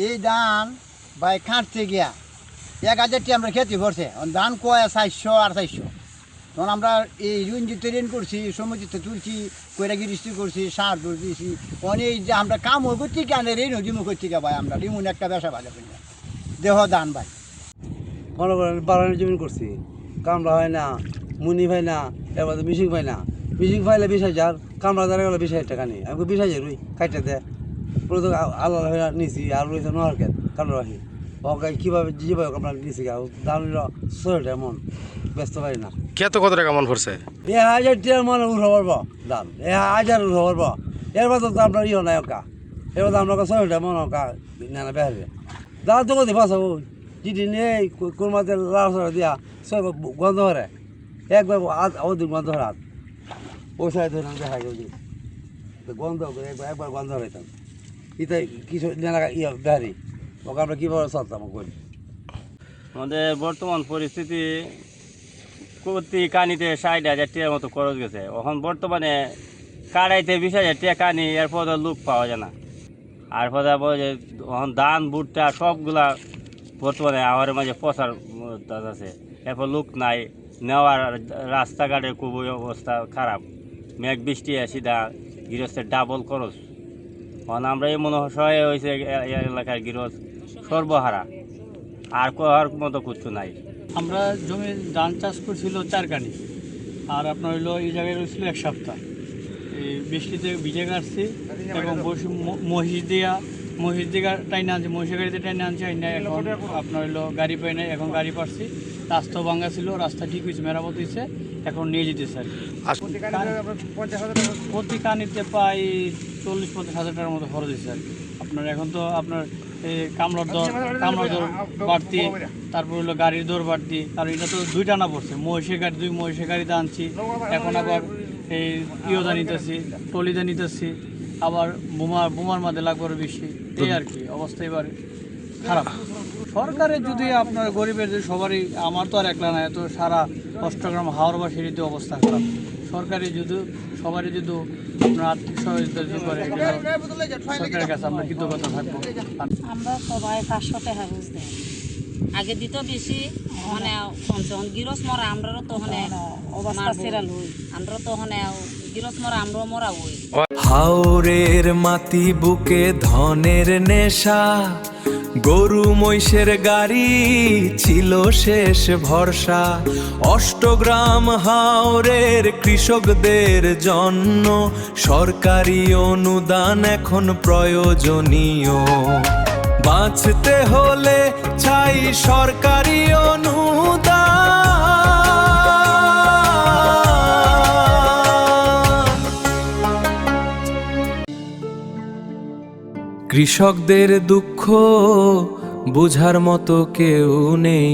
এই ধান ভাই খাটতে গিয়া 1000টি আমরা খেতে পড়ছে ধান কয় 400 আর 400। তখন আমরা এই রঞ্জিত ঋণ করছি, সমুচিত তুলছি, কইরা গিরিস্তি করছি, সার তুল দিয়েছি। অনেক যে আমরা কামও করছি কেন ঋণও ডিমো করছি কে ভাই, আমরা ডিমুন একটা ব্যবসা ভালো করি না দেহ ধান ভাই। মনে করেন বাগানের জমিন করছি, কামড়া হয় না, মুনি হয় না, এবার মিশিং পাই না। মিশিং পাইলে 20,000, কামড়া দ্বারা গেলে 20,000 টাকা নেই। আমি 20,000 রুই কাইটে দেয় প্রথম আল্লাহ হয়ে নিছি আর রয়েছে নরকের কামড়া রাখি ওকে কীভাবে যেভাবে আমরা নিছি দাম 6 মন ব্যস্ত পারি না। কত টাকা মন পড়ছে? 1000 টাকার মনে উঠে পারবো দাম, 1000 উঠে পারবো। এরপর তো আপনার ইয়ে নাই ওকা, এবার তো আমরা 6 মন ওকা না বেহারে দাম তো কোথায় বাঁচা ওই যেদিন এই কোন মাঝে লাল দিয়া সব গন্ধ হরে একবার ওদিন গন্ধ হরাত ওই সাইড ধরে দেখা গেল গন্ধ একবার গন্ধ হরাইতাম ইতে কিছু লাগা ইয়ে বেহারি ওকে আমরা কীভাবে চলতাম করি। আমাদের বর্তমান পরিস্থিতি প্রতি কানিতে 60,000 টাকার মতো খরচ গেছে। এখন বর্তমানে কাড়াইতে 20,000 টাকা কানি, এরপর লোক পাওয়া যায় না। আর পরে এখন ধান ভুট্টা সবগুলা বর্তমানে আমার মাঝে পচার আছে, এরপর লোক নাই নেওয়ার। রাস্তাঘাটের খুবই অবস্থা খারাপ, মেঘ বৃষ্টি সিধা গৃহস্থের ডাবল খরচ। এখন আমরা এই মনে হয় হয়েছে এলাকার গৃহস্থ সর্বহারা, আর করার মতো কিছু নাই। আমরা জমি ধান চাষ করছিল 4 কানি, আর আপনার হইলো এই জায়গায় রয়েছিল 1 সপ্তাহ। এই বৃষ্টিতে ভিজে কাটছি এবং মহিষ দিয়া টাইনে আনছি, মহিষের গাড়িতে টাইনে আনছি। এখন আপনার হইলো গাড়ি পাই নাই, এখন গাড়ি পাচ্ছি। রাস্তাও ভাঙা ছিল, রাস্তা ঠিক হয়েছে, মেরামত হয়েছে, এখন নিয়ে যেতেছে আর কি। প্রতি কানিতে প্রায় 40-50 হাজার টাকার মতো খরচ হয়েছে আর কি। আপনার এখন তো আপনার এই কামড়ার দর বাড়তি, তারপর হলো গাড়ির দর বাড়তি। আর এটা তো 2 টানা পড়ছে, মহিষের গাড়িতে আনছি, এখন আবার এই ইয়োদা নিতেছি, টলিদা নিতেছি, আবার বোমার মধ্যে লাগবে বেশি। এই আর কি অবস্থা এবার খারাপ। সরকারের যদি আপনার গরিবের যে সবারই, আমার তো আর একলা না, তো সারা অষ্টগ্রাম হাওড়বাসীর অবস্থা খারাপ। সরকারি যদি সবারই যদি আপনার আর্থিক সহযোগিতা যদি করে, সরকারের কাছে আমরা কৃতজ্ঞতা থাকবো। আমরা সবাই 500 টাকা ঘুষ দেয়, আগে দিত বেশি, মানে পঞ্চম গিরস মরা আমরাও তো হনে অবস্থা সেরাল হই, আমরা তো হনে গিরস মরা আমরাও মরা হই। হাওরের মাটি বুকে ধনের নেশা, গরু মহিষের গাড়ি ছিল শেষ ভরসা। অষ্টগ্রাম হাওরের কৃষকদের জন্য সরকারি অনুদান এখন প্রয়োজনীয়। বাঁচতে হলে চাই সরকারি অনুদান। কৃষকদের দুঃখ বুঝার মতো কেউ নেই,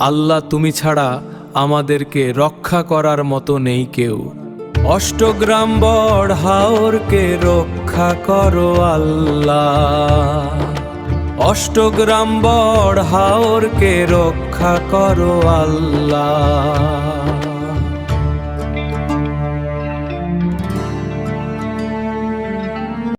আল্লাহ তুমি ছাড়া আমাদেরকে রক্ষা করার মতো নেই কেউ। অষ্টগ্রাম বড় হাওরকে রক্ষা করো আল্লাহ, অষ্টগ্রাম বড় হাওরকে রক্ষা করো আল্লাহ।